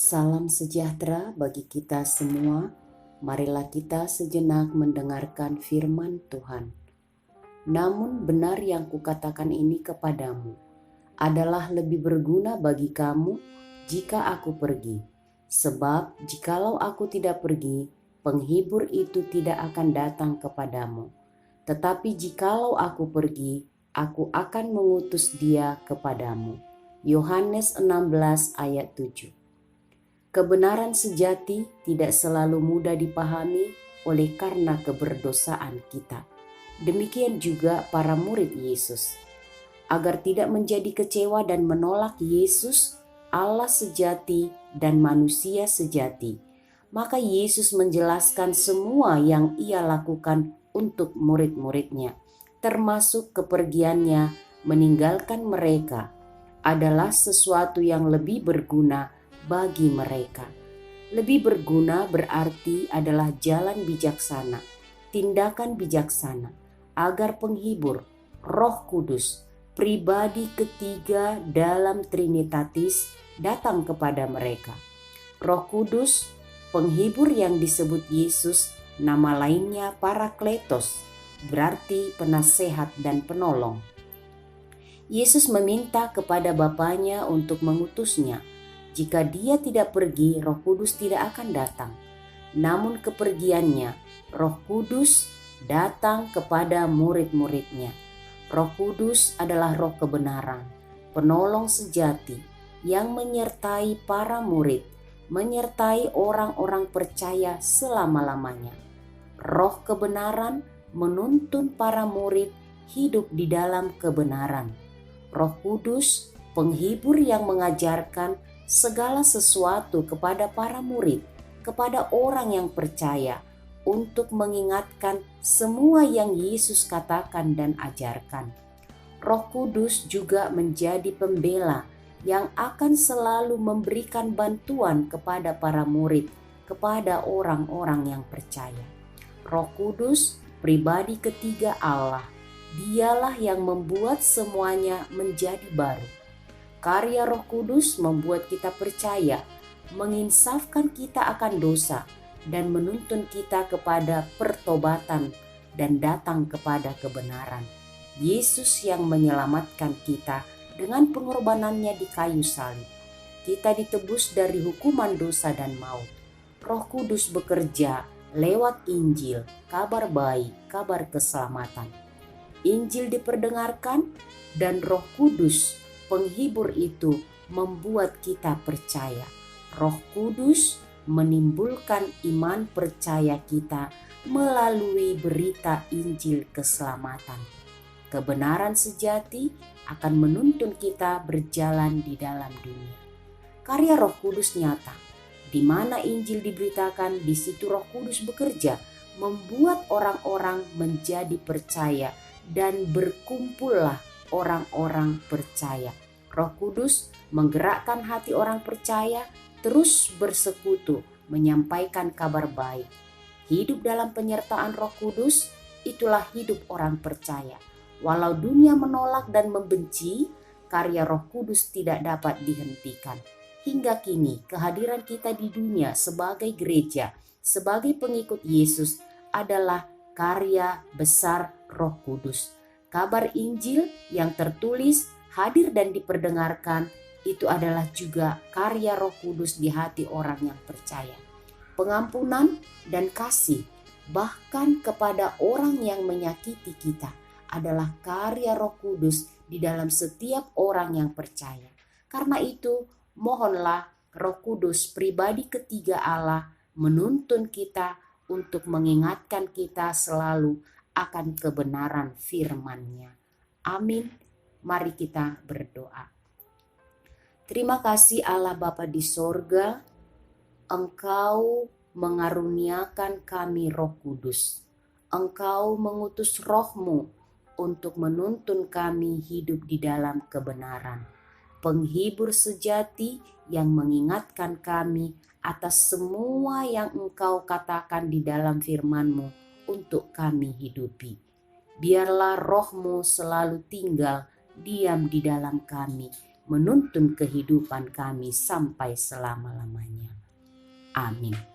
Salam sejahtera bagi kita semua. Marilah kita sejenak mendengarkan firman Tuhan. Namun benar yang kukatakan ini kepadamu adalah lebih berguna bagi kamu jika aku pergi. Sebab jikalau aku tidak pergi, penghibur itu tidak akan datang kepadamu. Tetapi jikalau aku pergi, aku akan mengutus dia kepadamu. Yohanes 16 ayat 7. Kebenaran sejati tidak selalu mudah dipahami oleh karena keberdosaan kita. Demikian juga para murid Yesus. Agar tidak menjadi kecewa dan menolak Yesus, Allah sejati dan manusia sejati, maka Yesus menjelaskan semua yang ia lakukan untuk murid-muridnya, termasuk kepergiannya meninggalkan mereka, adalah sesuatu yang lebih berguna bagi mereka. Lebih berguna berarti adalah jalan bijaksana, tindakan bijaksana, agar penghibur, Roh Kudus, pribadi ketiga dalam Trinitatis datang kepada mereka. Roh Kudus, penghibur yang disebut Yesus, nama lainnya Parakletos, berarti penasehat dan penolong. Yesus meminta kepada Bapanya untuk mengutusnya. Jika dia tidak pergi, Roh Kudus tidak akan datang. Namun kepergiannya, Roh Kudus datang kepada murid-muridnya. Roh Kudus adalah roh kebenaran, penolong sejati yang menyertai para murid, menyertai orang-orang percaya selama-lamanya. Roh kebenaran menuntun para murid hidup di dalam kebenaran. Roh Kudus, penghibur yang mengajarkan segala sesuatu kepada para murid, kepada orang yang percaya, untuk mengingatkan semua yang Yesus katakan dan ajarkan. Roh Kudus juga menjadi pembela yang akan selalu memberikan bantuan kepada para murid, kepada orang-orang yang percaya. Roh Kudus, pribadi ketiga Allah, dialah yang membuat semuanya menjadi baru. Karya Roh Kudus membuat kita percaya, menginsafkan kita akan dosa, dan menuntun kita kepada pertobatan dan datang kepada kebenaran. Yesus yang menyelamatkan kita dengan pengorbanannya di kayu salib. Kita ditebus dari hukuman dosa dan maut. Roh Kudus bekerja lewat Injil, kabar baik, kabar keselamatan. Injil diperdengarkan dan Roh Kudus, penghibur itu, membuat kita percaya. Roh Kudus menimbulkan iman percaya kita melalui berita Injil keselamatan. Kebenaran sejati akan menuntun kita berjalan di dalam dunia. Karya Roh Kudus nyata. Di mana Injil diberitakan, di situ Roh Kudus bekerja, membuat orang-orang menjadi percaya, dan berkumpullah orang-orang percaya. Roh Kudus menggerakkan hati orang percaya terus bersekutu menyampaikan kabar baik. Hidup dalam penyertaan Roh Kudus, itulah hidup orang percaya. Walau dunia menolak dan membenci, karya Roh Kudus tidak dapat dihentikan. Hingga kini kehadiran kita di dunia sebagai gereja, sebagai pengikut Yesus adalah karya besar Roh Kudus. Kabar Injil yang tertulis, hadir dan diperdengarkan, itu adalah juga karya Roh Kudus di hati orang yang percaya. Pengampunan dan kasih bahkan kepada orang yang menyakiti kita adalah karya Roh Kudus di dalam setiap orang yang percaya. Karena itu, mohonlah Roh Kudus, pribadi ketiga Allah, menuntun kita untuk mengingatkan kita selalu akan kebenaran firman-Nya. Amin. Mari kita berdoa. Terima kasih Allah Bapa di sorga, Engkau mengaruniakan kami Roh Kudus. Engkau mengutus Roh-Mu untuk menuntun kami hidup di dalam kebenaran. Penghibur sejati yang mengingatkan kami atas semua yang Engkau katakan di dalam firman-Mu untuk kami hidupi. Biarlah Roh-Mu selalu tinggal, diam di dalam kami, menuntun kehidupan kami sampai selama-lamanya. Amin.